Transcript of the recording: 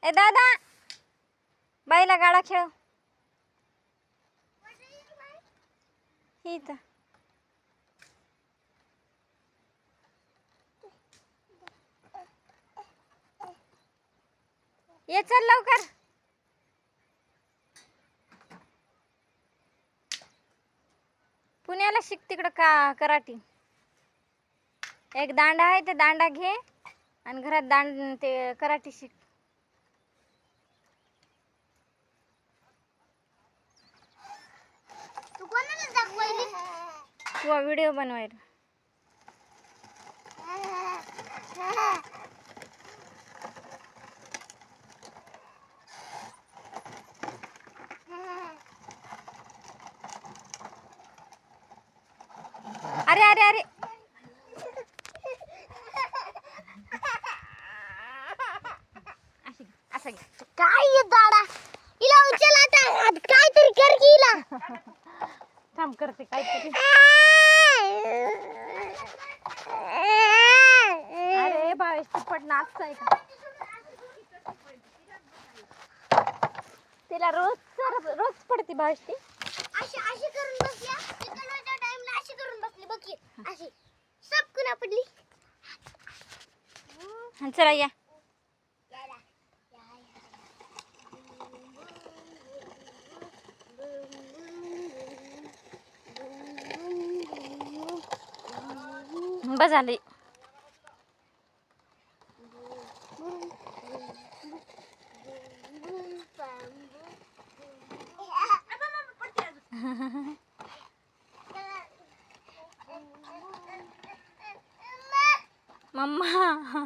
ए दादा बाईला गाडा खेळ इथं ये चल लवकर पुण्याला शिक तिकडं का कराटी एक दांडा आहे ते दांडा घे आणि घरात ते कराटी शिक तू कोणाला दाखवली तू व्हिडिओ बनवायला अरे अरे अरे असं घे काय दाडा इला उचल आता काहीतरी कर की इला थांब करते काहीतरी अरे भावेश चिपट नाचताय का तिला रोज पडते भावेश ती अशी अशी करून बसल्या इकडच्या टाइमला अशी करून बसली बघ की अशी सब कुणा पडली चला या बस झाली मम्मा